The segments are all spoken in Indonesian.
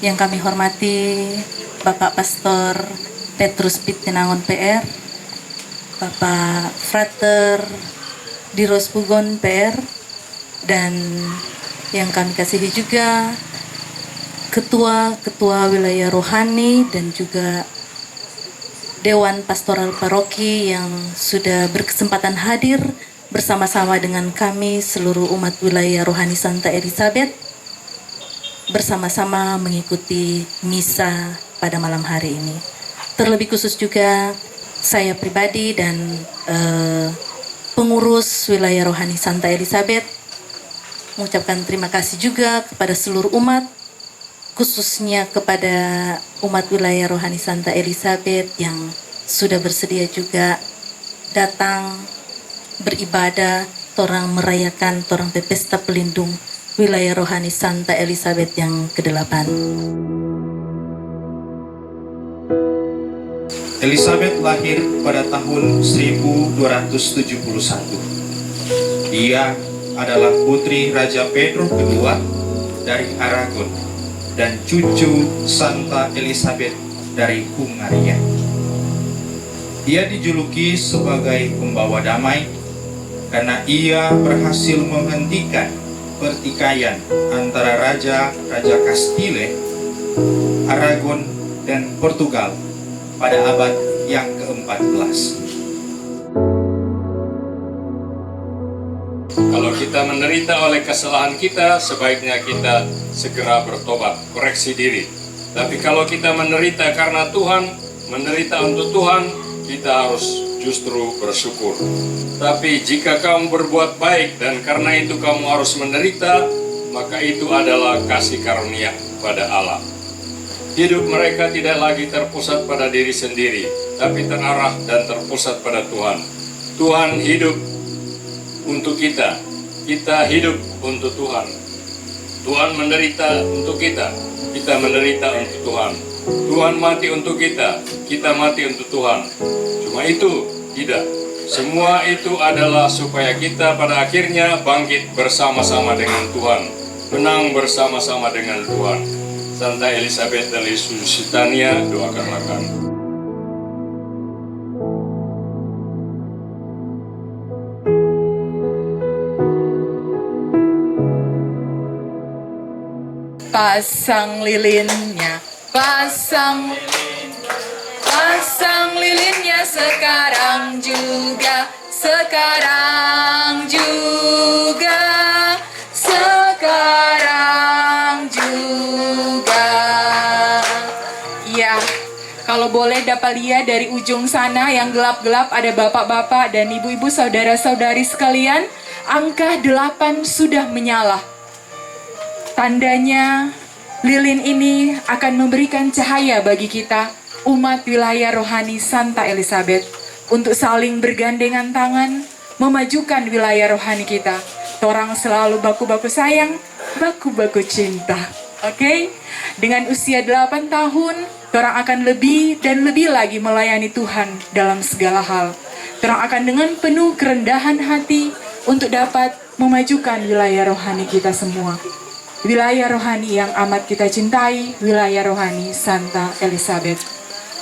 Yang kami hormati Bapak Pastor Petrus Pittenangon PR, Bapak Frater Diros Pugon PR, dan yang kami kasihi juga ketua-ketua wilayah rohani dan juga Dewan Pastoral Paroki yang sudah berkesempatan hadir bersama-sama dengan kami seluruh umat wilayah rohani Santa Elizabeth, bersama-sama mengikuti misa pada malam hari ini. Terlebih khusus juga saya pribadi dan pengurus wilayah rohani Santa Elizabeth mengucapkan terima kasih juga kepada seluruh umat, khususnya kepada umat wilayah rohani Santa Elizabeth yang sudah bersedia juga datang beribadah, torang merayakan torang pesta pelindung wilayah rohani Santa Elizabeth yang ke-8. Elizabeth lahir pada tahun 1271. Dia adalah putri Raja Pedro II dari Aragon dan cucu Santa Elizabeth dari Hungaria. Ia dijuluki sebagai pembawa damai karena ia berhasil menghentikan pertikaian antara raja-raja Castile, Aragon, dan Portugal pada abad yang ke-14. Kalau kita menderita oleh kesalahan kita, sebaiknya kita segera bertobat, koreksi diri. Tapi kalau kita menderita karena Tuhan, menderita untuk Tuhan, kita harus justru bersyukur. Tapi jika kamu berbuat baik dan karena itu kamu harus menderita, maka itu adalah kasih karunia pada Allah. Hidup mereka tidak lagi terpusat pada diri sendiri, tapi terarah dan terpusat pada Tuhan. Tuhan hidup untuk kita, kita hidup untuk Tuhan. Tuhan menderita untuk kita menderita untuk Tuhan. Tuhan mati untuk kita mati untuk Tuhan. Cuma itu tidak. Semua itu adalah supaya kita pada akhirnya bangkit bersama-sama dengan Tuhan, menang bersama-sama dengan Tuhan. Santa Elizabeth dari Lusitania, doakanlah kami. Pasang lilinnya, pasang lilinnya sekarang juga, sekarang juga, sekarang juga. Ya, kalau boleh dapat lihat dari ujung sana yang gelap-gelap ada bapak-bapak dan ibu-ibu saudara-saudari sekalian, angka 8 sudah menyala. Tandanya lilin ini akan memberikan cahaya bagi kita, umat wilayah rohani Santa Elizabeth, untuk saling bergandengan tangan, memajukan wilayah rohani kita. Torang selalu baku-baku sayang, baku-baku cinta. Oke? Dengan usia 8 tahun, torang akan lebih dan lebih lagi melayani Tuhan dalam segala hal. Torang akan dengan penuh kerendahan hati untuk dapat memajukan wilayah rohani kita semua. Wilayah rohani yang amat kita cintai, wilayah rohani Santa Elizabeth.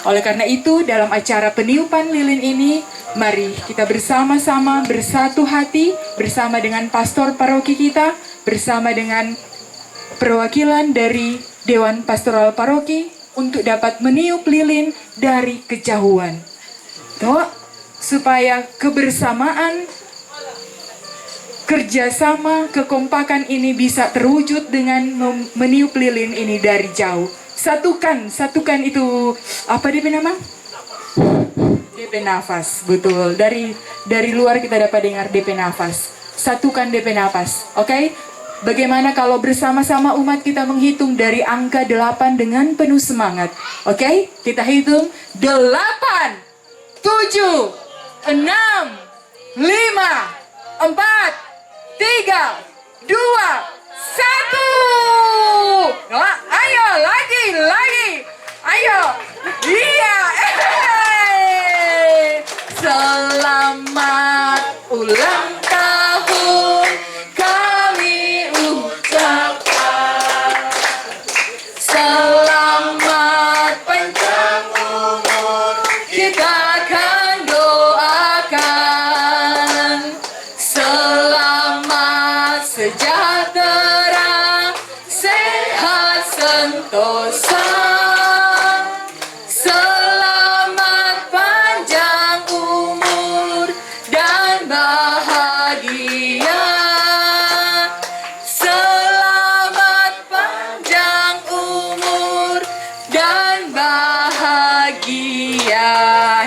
Oleh karena itu, dalam acara peniupan lilin ini, mari kita bersama-sama bersatu hati, bersama dengan pastor paroki kita, bersama dengan perwakilan dari Dewan Pastoral Paroki, untuk dapat meniup lilin dari kejauhan. Tuh, supaya kebersamaan, kerjasama, kekompakan ini bisa terwujud dengan meniup lilin ini dari jauh. Satukan itu, apa DP nama? DP nafas, betul. Dari luar kita dapat dengar DP nafas. Satukan DP nafas, oke? Bagaimana kalau bersama-sama umat kita menghitung dari angka 8 dengan penuh semangat, oke? Kita hitung 8, 7, 6, 5, 4, 3, 2, 1. Ayo lagi. Ayo. Iya. Selamat ulang tahun kami ucapkan. sejahtera, sehat sentosa, selamat panjang umur dan bahagia. Selamat panjang umur dan bahagia.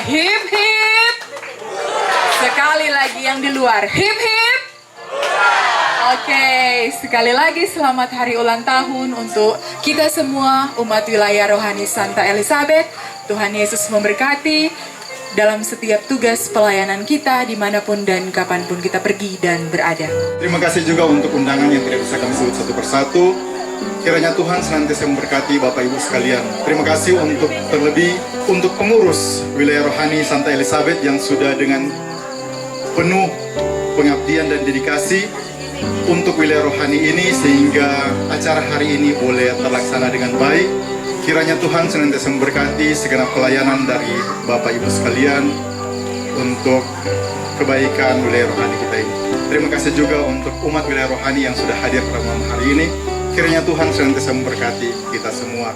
Hip hip. Sekali lagi yang di luar. Hip hip. Oke, sekali lagi selamat hari ulang tahun untuk kita semua umat wilayah rohani Santa Elizabeth. Tuhan Yesus memberkati dalam setiap tugas pelayanan kita dimanapun dan kapanpun kita pergi dan berada. Terima kasih juga untuk undangan yang tidak bisa kami sebut satu persatu. Kiranya Tuhan senantiasa memberkati Bapak Ibu sekalian. Terima kasih untuk terlebih untuk pengurus wilayah rohani Santa Elizabeth yang sudah dengan penuh pengabdian dan dedikasi untuk wilayah rohani ini sehingga acara hari ini boleh terlaksana dengan baik. Kiranya Tuhan senantiasa memberkati segenap pelayanan dari Bapak Ibu sekalian untuk kebaikan wilayah rohani kita ini. Terima kasih juga untuk umat wilayah rohani yang sudah hadir pada malam hari ini. Kiranya Tuhan senantiasa memberkati kita semua.